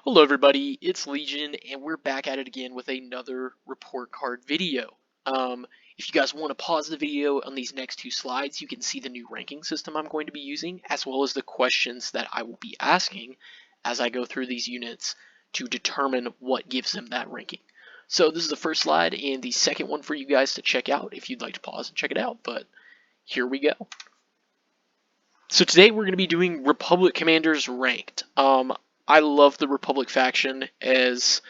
Hello everybody, it's Legion, and we're back at it again with another report card video. If you guys want to pause the video on these next two slides, you can see the new ranking system I'm going to be using, as well as the questions that I will be asking as I go through these units to determine what gives them that ranking. So this is the first slide and the second one for you guys to check out if you'd like to pause and check it out, but here we go. So today we're going to be doing Republic Commanders ranked. I love the Republic faction. As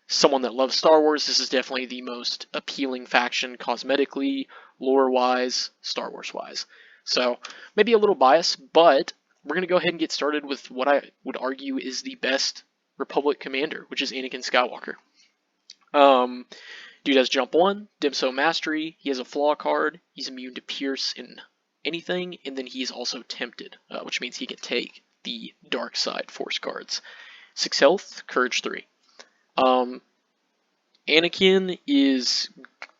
someone that loves Star Wars, this is definitely the most appealing faction cosmetically, lore-wise, Star Wars-wise. So maybe a little biased, but we're going to go ahead and get started with what I would argue is the best Republic commander, which is Anakin Skywalker. Dude has Jump 1, Dimso Mastery, he has a Flaw card, he's immune to Pierce in anything, and then he's also Tempted, which means he can take the Dark Side Force cards. 6 health, Courage 3. Anakin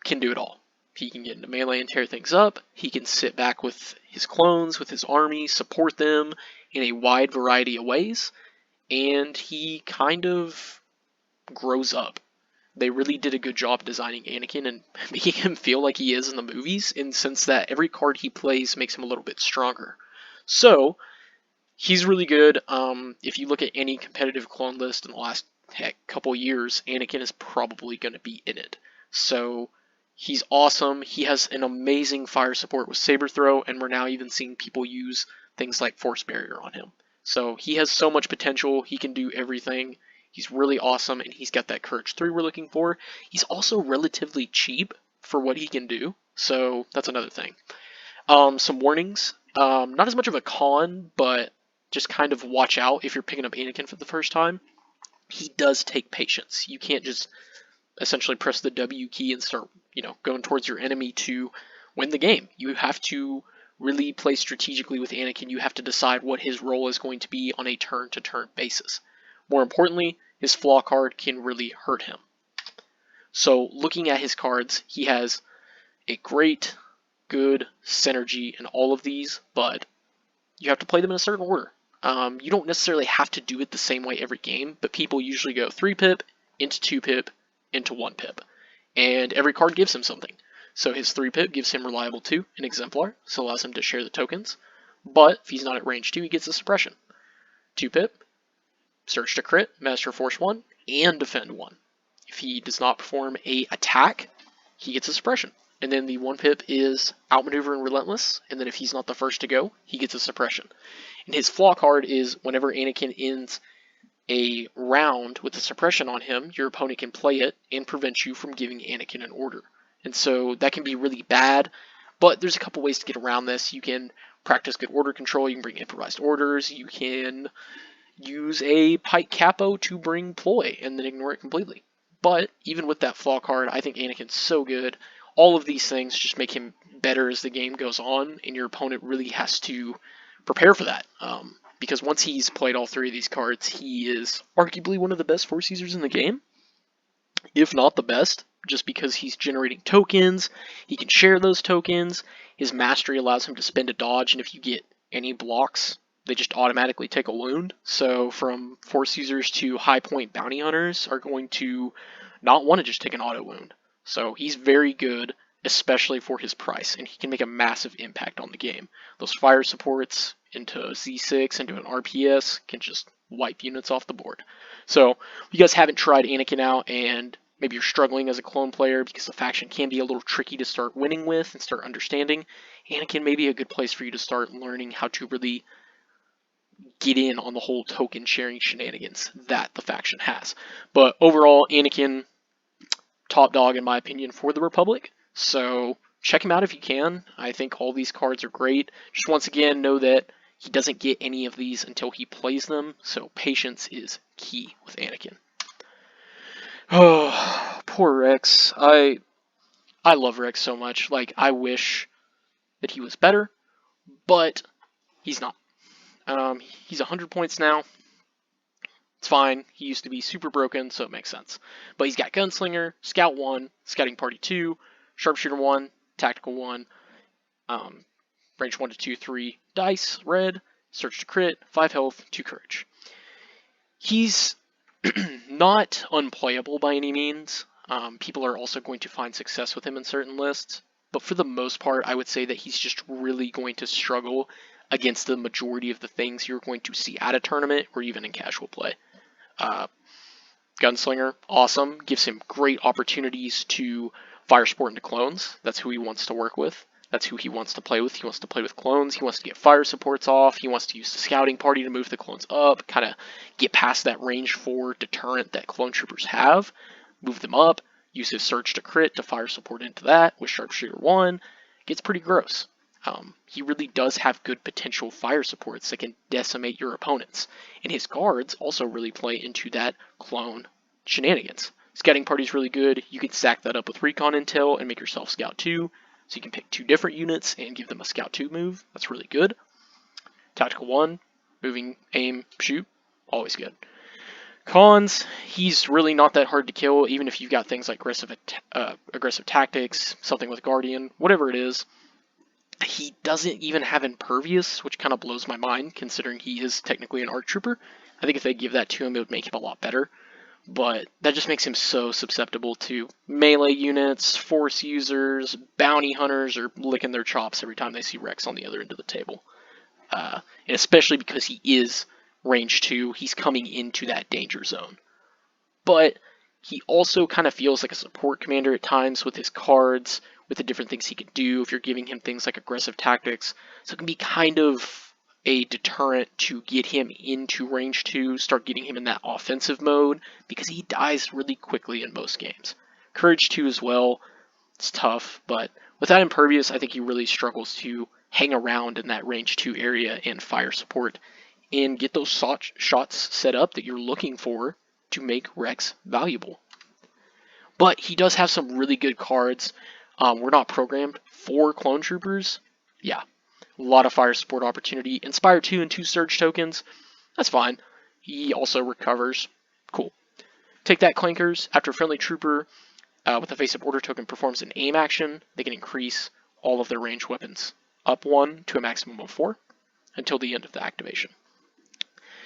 can do it all. He can get into melee and tear things up, he can sit back with his clones, with his army, support them in a wide variety of ways, and he kind of grows up. They really did a good job designing Anakin and making him feel like he is in the movies, in the sense that every card he plays makes him a little bit stronger. So, he's really good. If you look at any competitive clone list in the last couple years, Anakin is probably going to be in it. So, he's awesome. He has an amazing fire support with Saber Throw, and we're now even seeing people use things like Force Barrier on him. So, he has so much potential. He can do everything. He's really awesome, and he's got that Courage 3 we're looking for. He's also relatively cheap for what he can do, so that's another thing. Some warnings. Not as much of a con, but just kind of watch out if you're picking up Anakin for the first time. He does take patience. You can't just essentially press the W key and start, going towards your enemy to win the game. You have to really play strategically with Anakin. You have to decide what his role is going to be on a turn-to-turn basis. More importantly, his Flaw card can really hurt him. So looking at his cards, he has a great, good synergy in all of these, but you have to play them in a certain order. You don't necessarily have to do it the same way every game, but people usually go 3-pip, into 2-pip, into 1-pip. And every card gives him something. So his 3-pip gives him Reliable 2 and Exemplar, so allows him to share the tokens. But if he's not at range 2, he gets a Suppression. 2-pip, Search to Crit, Master Force 1, and Defend 1. If he does not perform a attack, he gets a Suppression. And then the 1-pip is Outmaneuver and Relentless, and then if he's not the first to go, he gets a Suppression. And his Flaw card is whenever Anakin ends a round with a Suppression on him, your opponent can play it and prevent you from giving Anakin an order. And so that can be really bad, but there's a couple ways to get around this. You can practice good order control, you can bring improvised orders, you can use a Pike Capo to bring Ploy and then ignore it completely. But even with that Flaw card, I think Anakin's so good. All of these things just make him better as the game goes on, and your opponent really has to prepare for that. Because once he's played all three of these cards, he is arguably one of the best Force users in the game, if not the best, just because he's generating tokens, he can share those tokens, his Mastery allows him to spend a dodge, and if you get any blocks, they just automatically take a wound. So from Force users to high point bounty hunters are going to not want to just take an auto wound. So he's very good, especially for his price, and he can make a massive impact on the game. Those fire supports into Z6, into an RPS, can just wipe units off the board. So if you guys haven't tried Anakin out, and maybe you're struggling as a clone player because the faction can be a little tricky to start winning with and start understanding, Anakin may be a good place for you to start learning how to really get in on the whole token sharing shenanigans that the faction has. But overall, Anakin, top dog in my opinion for the Republic. So check him out if you can. I think all these cards are great. Just once again, know that he doesn't get any of these until he plays them, so patience is key with Anakin. Oh, poor Rex. I love Rex so much. Like, I wish that he was better, but he's not. He's 100 points now. It's fine. He used to be super broken, so it makes sense. But he's got Gunslinger, Scout 1, Scouting Party 2, Sharpshooter 1, Tactical 1, range 1 to 2, 3, Dice, Red, Search to Crit, 5 health, 2 courage. He's Not unplayable by any means. People are also going to find success with him in certain lists, but for the most part, I would say that he's just really going to struggle against the majority of the things you're going to see at a tournament or even in casual play. Uh, Gunslinger, awesome. Gives him great opportunities to fire support into clones. That's who he wants to work with. That's who he wants to play with. He wants to play with clones. He wants to get fire supports off. He wants to use the scouting party to move the clones up, kind of get past that range 4 deterrent that clone troopers have, move them up, use his surge to crit to fire support into that with Sharpshooter 1. Gets pretty gross. He really does have good potential fire supports that can decimate your opponents. And his guards also really play into that clone shenanigans. Scouting party's really good. You can stack that up with recon intel and make yourself scout 2. So you can pick 2 different units and give them a scout 2 move. That's really good. Tactical 1, moving, aim, shoot, always good. Cons, he's really not that hard to kill, even if you've got things like aggressive tactics, something with Guardian, whatever it is. He doesn't even have Impervious, which kind of blows my mind, considering he is technically an ARC Trooper. I think if they give that to him, it would make him a lot better. But that just makes him so susceptible to melee units, force users, bounty hunters, or licking their chops every time they see Rex on the other end of the table. And especially because he is range 2, he's coming into that danger zone. But he also kind of feels like a support commander at times with his cards, with the different things he can do if you're giving him things like aggressive tactics. So it can be kind of a deterrent to get him into range 2, start getting him in that offensive mode, because he dies really quickly in most games. Courage 2 as well, it's tough, but without Impervious, I think he really struggles to hang around in that range 2 area and fire support, and get those shots set up that you're looking for to make Rex valuable. But he does have some really good cards. We're not programmed for clone troopers. Yeah, a lot of fire support opportunity. Inspire 2 and 2 surge tokens. That's fine. He also recovers. Cool. Take that, Clankers. After a friendly trooper with a face-up order token performs an aim action, they can increase all of their ranged weapons up 1 to a maximum of 4 until the end of the activation.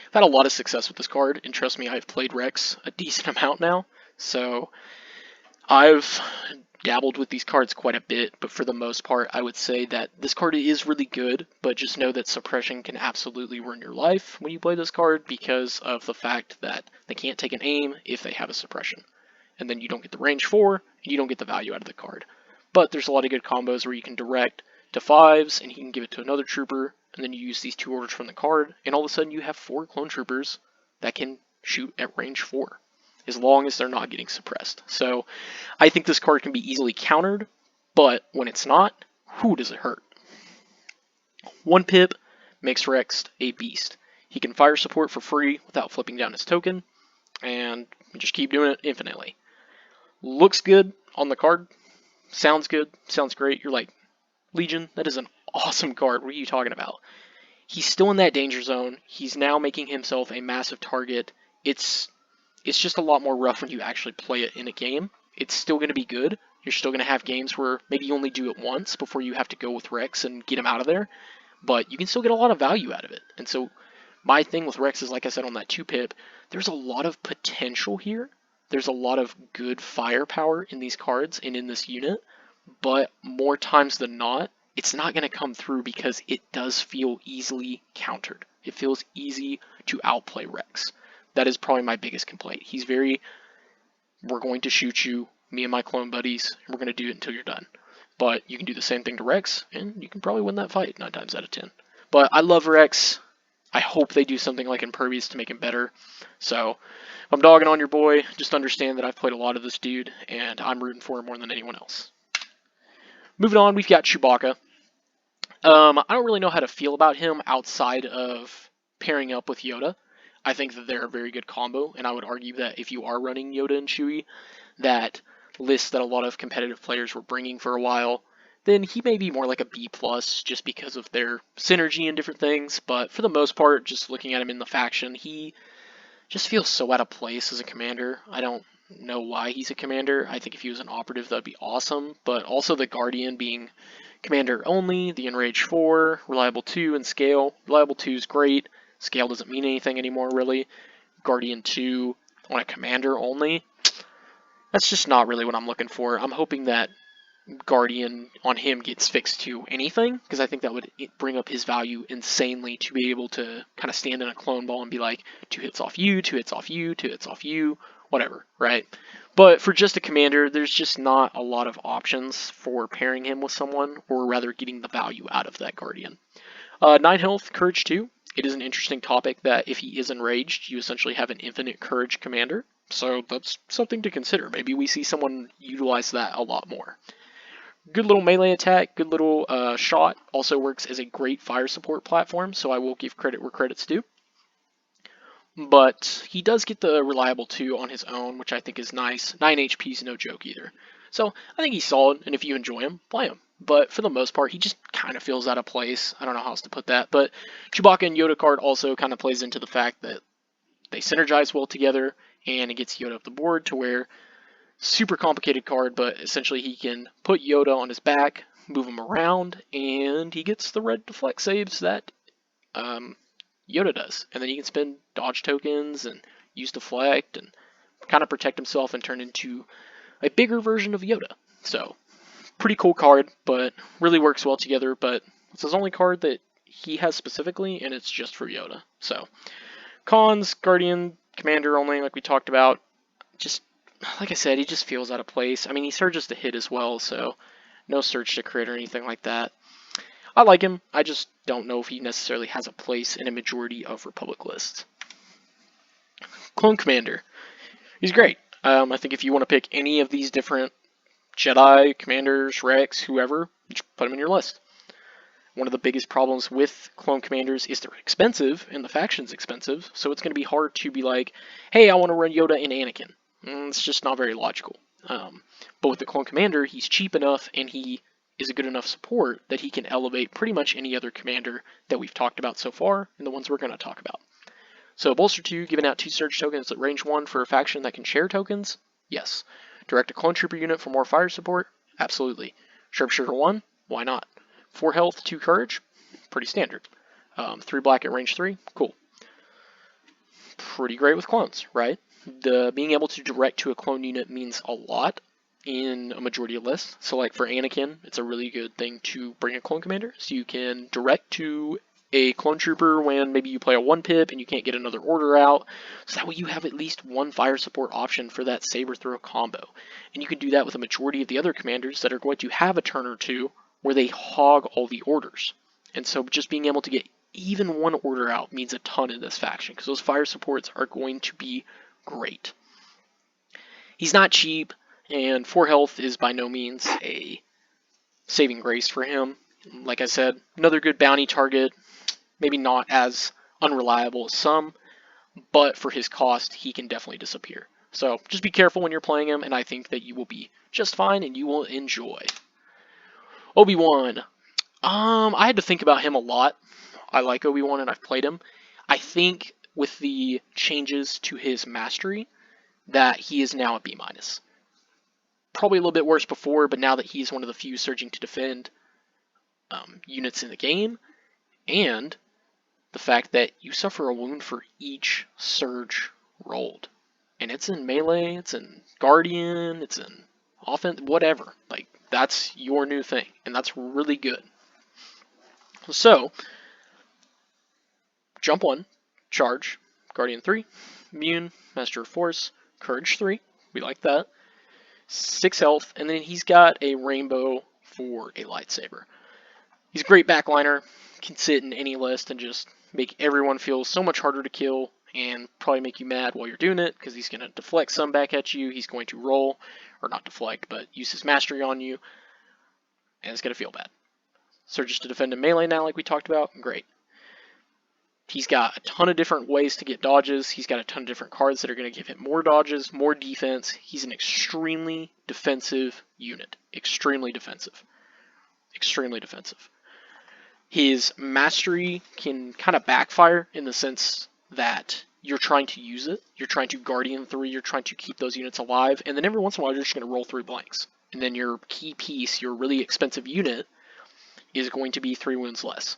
I've had a lot of success with this card, and trust me, I've played Rex a decent amount now, so I've dabbled with these cards quite a bit, but for the most part, I would say that this card is really good, but just know that suppression can absolutely ruin your life when you play this card because of the fact that they can't take an aim if they have a suppression. And then you don't get the range 4, and you don't get the value out of the card. But there's a lot of good combos where you can direct to 5s, and he can give it to another trooper, and then you use these 2 orders from the card, and all of a sudden you have 4 clone troopers that can shoot at range 4, as long as they're not getting suppressed. So I think this card can be easily countered, but when it's not, who does it hurt? 1 pip makes Rex a beast. He can fire support for free without flipping down his token, and just keep doing it infinitely. Looks good on the card, sounds good, sounds great. You're like, Legion, that is an awesome card. What are you talking about? He's still in that danger zone. He's now making himself a massive target. It's just a lot more rough when you actually play it in a game. It's still going to be good. You're still going to have games where maybe you only do it once before you have to go with Rex and get him out of there. But you can still get a lot of value out of it. And so my thing with Rex is, like I said on that 2 pip, there's a lot of potential here. There's a lot of good firepower in these cards and in this unit. But more times than not, it's not going to come through because it does feel easily countered. It feels easy to outplay Rex. That is probably my biggest complaint. He's very, we're going to shoot you, me and my clone buddies, and we're going to do it until you're done. But you can do the same thing to Rex, and you can probably win that fight 9 times out of 10. But I love Rex. I hope they do something like Impervious to make him better. So if I'm dogging on your boy, just understand that I've played a lot of this dude, and I'm rooting for him more than anyone else. Moving on, we've got Chewbacca. I don't really know how to feel about him outside of pairing up with Yoda. I think that they're a very good combo, and I would argue that if you are running Yoda and Chewie, that list that a lot of competitive players were bringing for a while, then he may be more like a B+, just because of their synergy and different things, but for the most part, just looking at him in the faction, he just feels so out of place as a commander. I don't know why he's a commander. I think if he was an operative, that'd be awesome, but also the Guardian being commander only, the Enrage 4, Reliable 2, and Scale. Reliable 2 is great. Scale doesn't mean anything anymore, really. Guardian 2, on a commander only, that's just not really what I'm looking for. I'm hoping that Guardian on him gets fixed to anything, because I think that would bring up his value insanely to be able to kind of stand in a clone ball and be like, 2 hits off you, 2 hits off you, 2 hits off you, whatever, right? But for just a commander, there's just not a lot of options for pairing him with someone, or rather getting the value out of that Guardian. 9 health, Courage 2. It is an interesting topic that if he is enraged, you essentially have an infinite Courage commander. So that's something to consider. Maybe we see someone utilize that a lot more. Good little melee attack, good little shot. Also works as a great fire support platform, so I will give credit where credit's due. But he does get the reliable 2 on his own, which I think is nice. 9 HP is no joke either. So I think he's solid, and if you enjoy him, play him. But for the most part, he just kind of feels out of place. I don't know how else to put that. But Chewbacca and Yoda card also kind of plays into the fact that they synergize well together, and it gets Yoda up the board to where super complicated card, but essentially he can put Yoda on his back, move him around, and he gets the red deflect saves that Yoda does. And then he can spend dodge tokens and use deflect and kind of protect himself and turn into a bigger version of Yoda. So, pretty cool card, but really works well together, but it's his only card that he has specifically, and it's just for Yoda. So, cons, Guardian, Commander only, like we talked about. Just like I said, he just feels out of place. I mean, he surges to hit as well, so no surge to crit or anything like that. I like him. I just don't know if he necessarily has a place in a majority of Republic lists. Clone Commander. He's great. I think if you want to pick any of these different Jedi, Commanders, Rex, whoever, just put them in your list. One of the biggest problems with clone commanders is they're expensive, and the faction's expensive, so it's going to be hard to be like, hey, I want to run Yoda and Anakin. It's just not very logical. But with the clone commander, he's cheap enough, and he is a good enough support that he can elevate pretty much any other commander that we've talked about so far, and the ones we're going to talk about. So Bolster 2, giving out 2 surge tokens at range 1 for a faction that can share tokens? Yes. Direct a clone trooper unit for more fire support? Absolutely. Sharpshooter 1? Why not? 4 health, 2 courage? Pretty standard. 3 black at range 3? Cool. Pretty great with clones, right? Being able to direct to a clone unit means a lot in a majority of lists. So like for Anakin, it's a really good thing to bring a clone commander, so you can direct to a clone trooper when maybe you play a 1-pip and you can't get another order out, so that way you have at least one fire support option for that saber throw combo. And you can do that with a majority of the other commanders that are going to have a turn or two where they hog all the orders. And so just being able to get even one order out means a ton in this faction, because those fire supports are going to be great. He's not cheap, and 4 health is by no means a saving grace for him. Like I said, another good bounty target, maybe not as unreliable as some, but for his cost, he can definitely disappear. So just be careful when you're playing him, and I think that you will be just fine and you will enjoy. Obi-Wan. I had to think about him a lot. I like Obi-Wan and I've played him. I think with the changes to his mastery, that he is now a B-. Probably a little bit worse before, but now that he's one of the few surging to defend units in the game, and the fact that you suffer a wound for each surge rolled. And it's in melee, it's in Guardian, it's in offense, whatever. Like, that's your new thing, and that's really good. So, Jump 1, Charge, Guardian 3, Immune, Master of Force, Courage 3, we like that, 6 health, and then he's got a rainbow for a lightsaber. He's a great backliner, can sit in any list and just make everyone feel so much harder to kill, and probably make you mad while you're doing it, because he's going to deflect some back at you, he's going to roll, or not deflect, but use his mastery on you, and it's going to feel bad. Surges to defend in melee now, like we talked about, great. He's got a ton of different ways to get dodges, he's got a ton of different cards that are going to give him more dodges, more defense. He's an extremely defensive unit. Extremely defensive. Extremely defensive. His mastery can kind of backfire in the sense that you're trying to use it, you're trying to Guardian 3, you're trying to keep those units alive, and then every once in a while you're just going to roll 3 blanks. And then your key piece, your really expensive unit, is going to be 3 wounds less.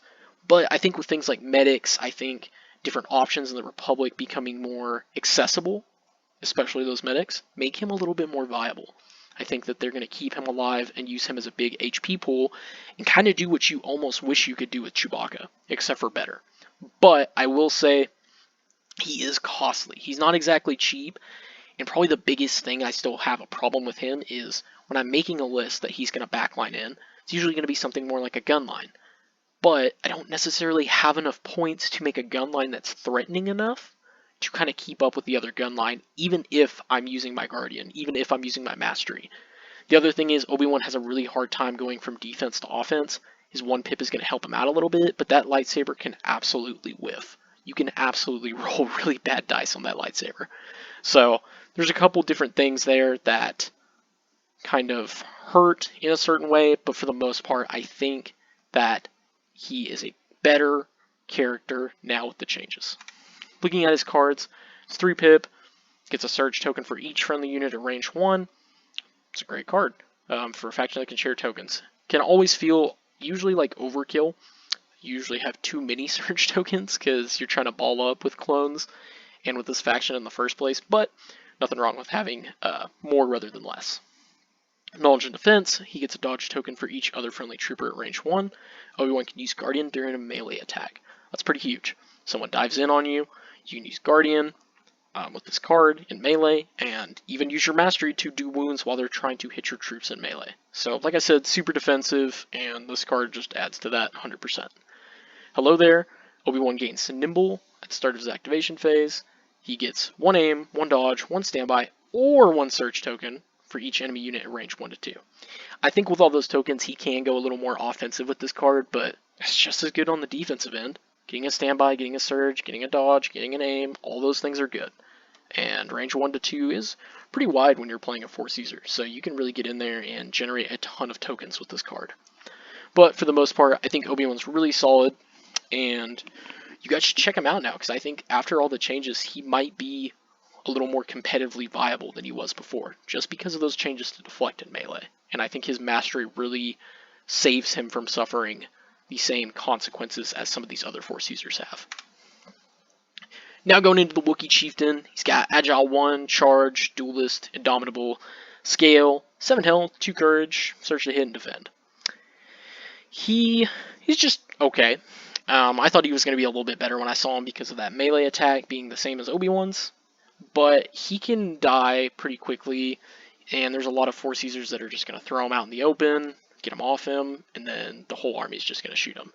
But I think with things like medics, I think different options in the Republic becoming more accessible, especially those medics, make him a little bit more viable. I think that they're going to keep him alive and use him as a big HP pool and kind of do what you almost wish you could do with Chewbacca, except for better. But I will say he is costly. He's not exactly cheap, and probably the biggest thing I still have a problem with him is when I'm making a list that he's going to backline in, it's usually going to be something more like a gun line. But I don't necessarily have enough points to make a gun line that's threatening enough to kind of keep up with the other gun line, even if I'm using my Guardian, even if I'm using my Mastery. The other thing is Obi-Wan has a really hard time going from defense to offense. His one pip is going to help him out a little bit, but that lightsaber can absolutely whiff. You can absolutely roll really bad dice on that lightsaber. So there's a couple different things there that kind of hurt in a certain way, but for the most part, I think that he is a better character now with the changes. Looking at his cards, it's 3 pip, gets a surge token for each friendly unit at range 1. It's a great card for a faction that can share tokens. Can always feel usually like overkill. You usually have too many surge tokens because you're trying to ball up with clones and with this faction in the first place, but nothing wrong with having more rather than less. Knowledge and Defense, he gets a dodge token for each other friendly trooper at range 1. Obi-Wan can use Guardian during a melee attack. That's pretty huge. Someone dives in on you, you can use Guardian with this card in melee, and even use your Mastery to do wounds while they're trying to hit your troops in melee. So, like I said, super defensive, and this card just adds to that 100%. Hello there, Obi-Wan gains Nimble at the start of his activation phase. He gets 1 aim, 1 dodge, 1 standby, or 1 search token for each enemy unit at range 1 to 2. I think with all those tokens, he can go a little more offensive with this card, but it's just as good on the defensive end. Getting a standby, getting a surge, getting a dodge, getting an aim, all those things are good. And range 1 to 2 is pretty wide when you're playing a Force user, so you can really get in there and generate a ton of tokens with this card. But for the most part, I think Obi-Wan's really solid, and you guys should check him out now, because I think after all the changes, he might be a little more competitively viable than he was before, just because of those changes to deflect and melee. And I think his Mastery really saves him from suffering the same consequences as some of these other Force users have. Now going into the Wookiee Chieftain, he's got Agile 1, Charge, Duelist, Indomitable, Scale, 7 Health, 2 Courage, Search to Hit, and Defend. He's just okay. I thought he was going to be a little bit better when I saw him because of that melee attack being the same as Obi-Wan's, but he can die pretty quickly, and there's a lot of Force users that are just going to throw him out in the open, get him off him, and then the whole army is just going to shoot him.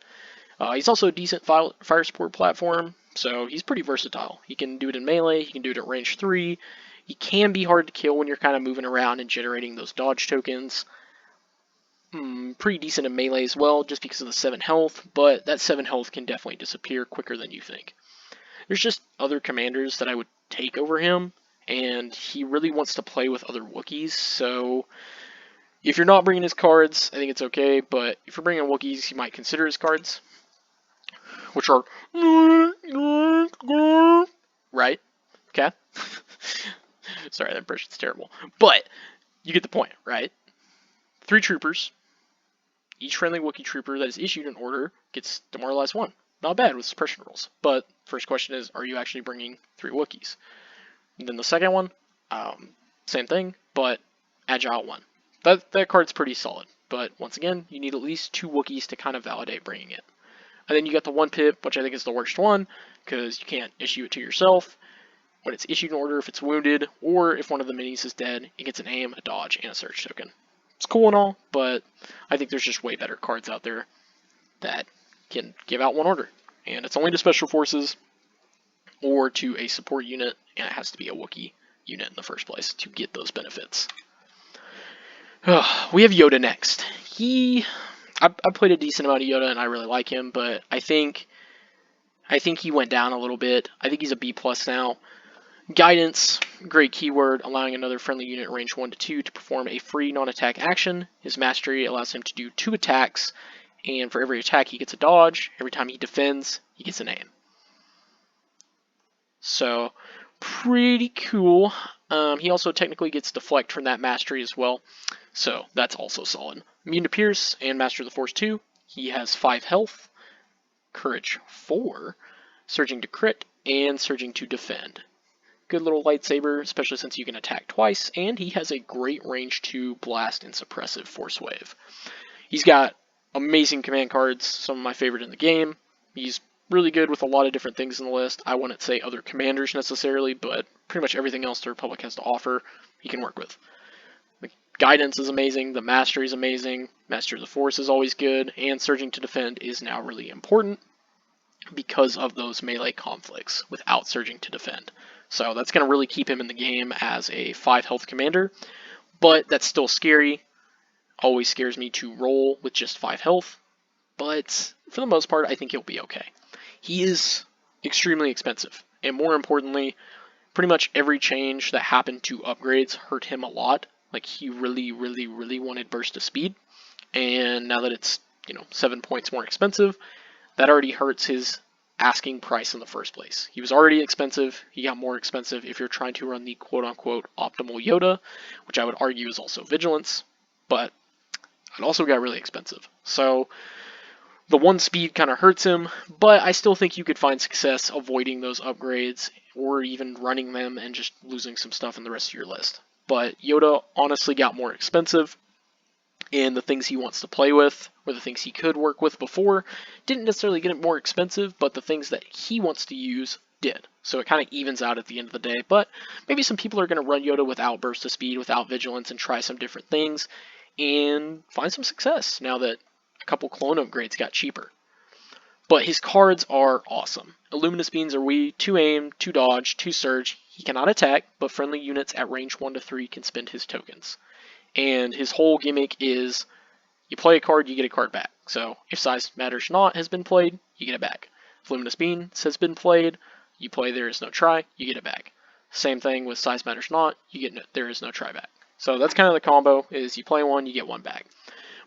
He's also a decent fire support platform, so he's pretty versatile. He can do it in melee, he can do it at range 3. He can be hard to kill when you're kind of moving around and generating those dodge tokens. Pretty decent in melee as well, just because of the 7 health, but that 7 health can definitely disappear quicker than you think. There's just other commanders that I would take over him, and he really wants to play with other Wookiees, so if you're not bringing his cards, I think it's okay, but if you're bringing Wookiees, you might consider his cards, which are right? Okay? Sorry, that impression's terrible. But you get the point, right? 3 troopers. Each friendly Wookiee trooper that is issued an order gets demoralized 1. Not bad with suppression rules. But first question is, are you actually bringing 3 Wookiees? And then the second one, same thing, but Agile 1. That card's pretty solid. But once again, you need at least 2 Wookiees to kind of validate bringing it. And then you got the 1 pip, which I think is the worst one, because you can't issue it to yourself. When it's issued in order, if it's wounded, or if one of the minis is dead, it gets an aim, a dodge, and a search token. It's cool and all, but I think there's just way better cards out there that can give out 1 order. And it's only to special forces or to a support unit, and it has to be a Wookiee unit in the first place to get those benefits. We have Yoda next. I played a decent amount of Yoda, and I really like him, but I think he went down a little bit. I think he's a B+ now. Guidance, great keyword, allowing another friendly unit range 1 to 2 to perform a free non-attack action. His Mastery allows him to do 2 attacks, and for every attack he gets a dodge. Every time he defends, he gets an aim. So, pretty cool. He also technically gets deflect from that Mastery as well, so that's also solid. Immune to Pierce and Master of the Force 2. He has 5 health, Courage 4, Surging to Crit, and Surging to Defend. good little lightsaber, especially since you can attack twice, and he has a great range to blast and suppressive force wave. He's got amazing command cards, some of my favorite in the game. He's really good with a lot of different things in the list. I wouldn't say other commanders necessarily, but pretty much everything else the Republic has to offer, he can work with. The guidance is amazing, the mastery is amazing, Master of the Force is always good, and surging to defend is now really important because of those melee conflicts without surging to defend. So that's going to really keep him in the game as a 5 health commander, but that's still scary. Always scares me to roll with just 5 health, but for the most part, I think he'll be okay. He is extremely expensive, and more importantly, pretty much every change that happened to upgrades hurt him a lot. Like, he really, really, really wanted burst of speed, and now that it's, 7 points more expensive, that already hurts his asking price in the first place. He was already expensive, he got more expensive if you're trying to run the quote-unquote optimal Yoda, which I would argue is also Vigilance, but it also got really expensive. So the 1 speed kind of hurts him, but I still think you could find success avoiding those upgrades or even running them and just losing some stuff in the rest of your list. But Yoda honestly got more expensive, and the things he wants to play with, or the things he could work with before, didn't necessarily get more expensive, but the things that he wants to use did. So it kind of evens out at the end of the day, but maybe some people are going to run Yoda without burst of speed, without vigilance, and try some different things, and find some success now that a couple clone upgrades got cheaper. But his cards are awesome. Illuminous Beams are Wii, 2 aim, 2 dodge, 2 surge. He cannot attack, but friendly units at range 1 to 3 can spend his tokens. And his whole gimmick is, you play a card, you get a card back. So if Size Matters Not has been played, you get it back. If Luminous Beams has been played, you play There Is No Try, you get it back. Same thing with Size Matters Not, you get There Is No Try back. So that's kind of the combo, is you play one, you get one back.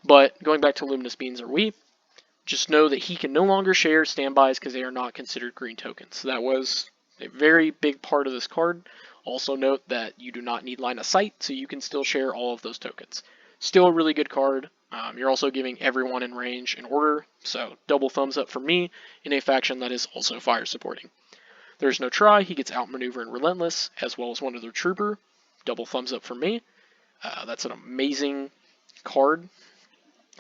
But going back to Luminous Beams or Wii, just know that he can no longer share standbys because they are not considered green tokens. That was a very big part of this card. Also note that you do not need line of sight, so you can still share all of those tokens. Still a really good card. You're also giving everyone in range an order, so double thumbs up for me in a faction that is also fire supporting. There's no try, he gets outmaneuver and relentless, as well as one other trooper. Double thumbs up for me. That's an amazing card.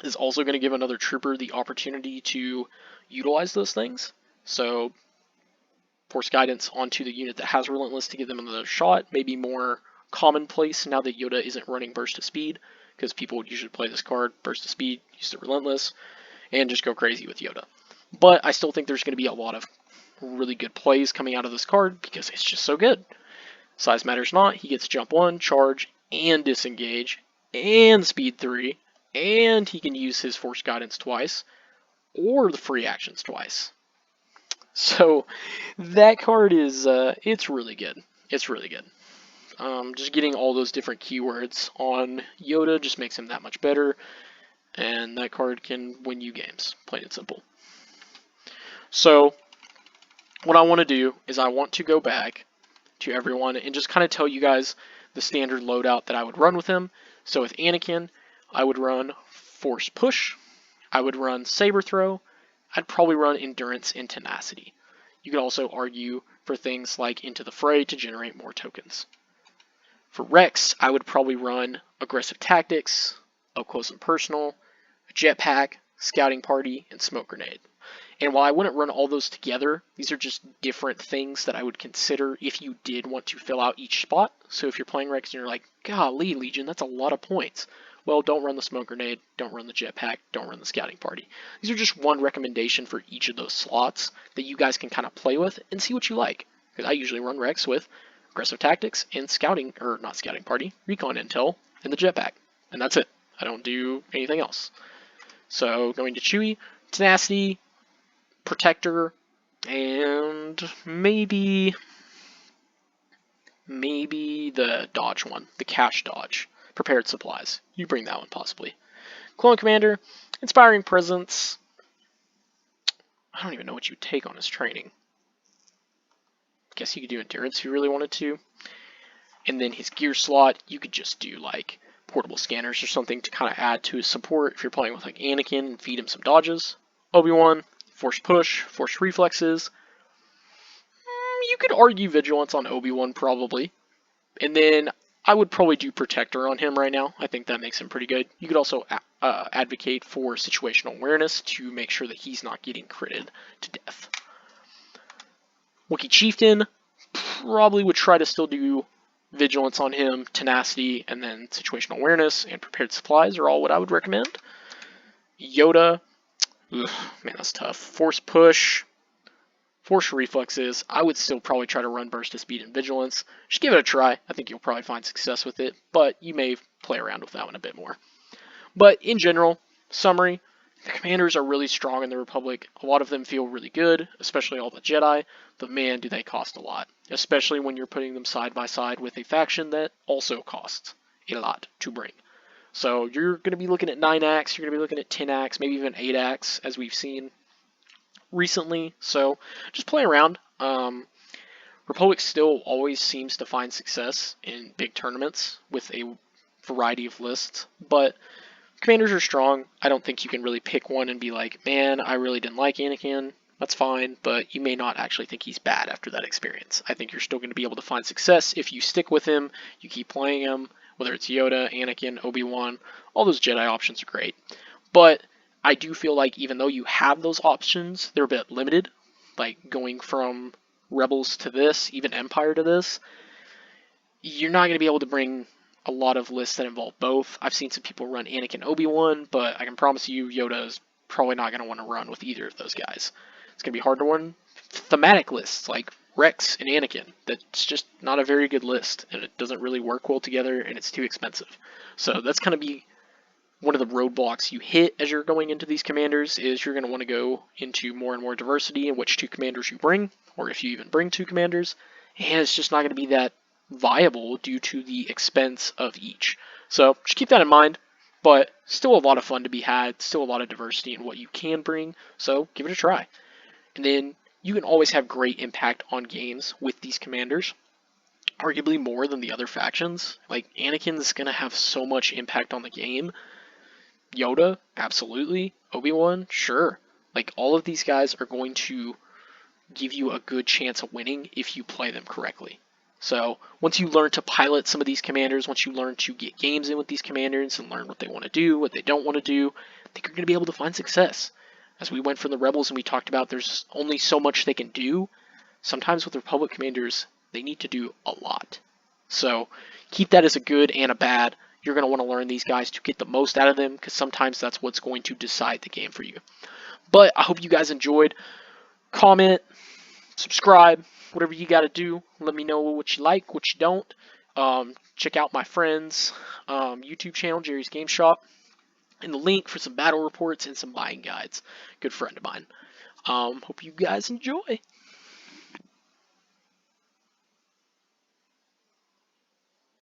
Is also going to give another trooper the opportunity to utilize those things. So force guidance onto the unit that has relentless to give them another shot, maybe more commonplace now that Yoda isn't running burst of speed, because people would usually play this card, burst of speed, use the relentless, and just go crazy with Yoda. But I still think there's going to be a lot of really good plays coming out of this card because it's just so good. Size Matters Not, he gets jump 1, charge, and disengage, and speed 3, and he can use his force guidance twice, or the free actions twice. So that card is, it's really good. It's really good. Just getting all those different keywords on Yoda just makes him that much better, and that card can win you games, plain and simple. So what I want to do is I want to go back to everyone and just kind of tell you guys the standard loadout that I would run with him. So with Anakin, I would run Force Push, I would run Saber Throw, I'd probably run Endurance and Tenacity. You could also argue for things like Into the Fray to generate more tokens. For Rex, I would probably run Aggressive Tactics, Up Close and Personal, Jetpack, Scouting Party, and Smoke Grenade. And while I wouldn't run all those together, these are just different things that I would consider if you did want to fill out each spot. So if you're playing Rex and you're like, golly, Legion, that's a lot of points. Well, don't run the Smoke Grenade, don't run the Jetpack, don't run the Scouting Party. These are just one recommendation for each of those slots that you guys can kind of play with and see what you like. Because I usually run Rex with Aggressive Tactics and Scouting, or not Scouting Party, Recon Intel, and the Jetpack. And that's it. I don't do anything else. So going to Chewie, Tenacity, Protector, and maybe the dodge one, the cash dodge. Prepared supplies. You bring that one possibly. Clone Commander, Inspiring Presence. I don't even know what you take on his training. Guess you could do Endurance if you really wanted to. And then his gear slot, you could just do like portable scanners or something to kind of add to his support if you're playing with like Anakin and feed him some dodges. Obi-Wan, Force Push, Force Reflexes. you could argue Vigilance on Obi-Wan probably. And then I would probably do Protector on him right now. I think that makes him pretty good. You could also advocate for situational awareness to make sure that he's not getting critted to death. Wookiee Chieftain, probably would try to still do Vigilance on him, Tenacity, and then situational awareness and prepared supplies are all what I would recommend. Yoda, ugh, man, that's tough. Force push, force reflexes. I would still probably try to run burst of speed and vigilance. Just give it a try. I think you'll probably find success with it, but you may play around with that one a bit more. But in general, summary, the commanders are really strong in the Republic. A lot of them feel really good, especially all the Jedi, but man, do they cost a lot. Especially when you're putting them side by side with a faction that also costs a lot to bring. So you're going to be looking at 9 acts, you're going to be looking at 10 acts, maybe even 8 acts, as we've seen recently. So just play around. Republic still always seems to find success in big tournaments with a variety of lists, but commanders are strong. I don't think you can really pick one and be like, man, I really didn't like Anakin. That's fine, but you may not actually think he's bad after that experience. I think you're still going to be able to find success if you stick with him, you keep playing him, whether it's Yoda, Anakin, Obi-Wan, all those Jedi options are great. But I do feel like even though you have those options, they're a bit limited. Like going from Rebels to this, even Empire to this, you're not going to be able to bring a lot of lists that involve both. I've seen some people run Anakin Obi-Wan, but I can promise you Yoda is probably not going to want to run with either of those guys. It's going to be hard to run thematic lists like Rex and Anakin. That's just not a very good list, and it doesn't really work well together, and it's too expensive. So that's going to be one of the roadblocks you hit as you're going into these commanders, is you're going to want to go into more and more diversity in which 2 commanders you bring, or if you even bring 2 commanders, and it's just not going to be that viable due to the expense of each. So just keep that in mind, but still a lot of fun to be had, still a lot of diversity in what you can bring, so give it a try. And then you can always have great impact on games with these commanders, arguably more than the other factions. Like, Anakin's going to have so much impact on the game. Yoda, absolutely. Obi-Wan, sure. Like, all of these guys are going to give you a good chance of winning if you play them correctly. So once you learn to pilot some of these commanders, once you learn to get games in with these commanders and learn what they want to do, what they don't want to do, I think you're going to be able to find success. As we went from the Rebels and we talked about there's only so much they can do, sometimes with Republic commanders, they need to do a lot. So keep that as a good and a bad. You're going to want to learn these guys to get the most out of them, because sometimes that's what's going to decide the game for you. But I hope you guys enjoyed. Comment, subscribe, whatever you got to do. Let me know what you like, what you don't. Check out my friend's YouTube channel, Jerry's Game Shop, and the link for some battle reports and some buying guides. Good friend of mine. Hope you guys enjoy.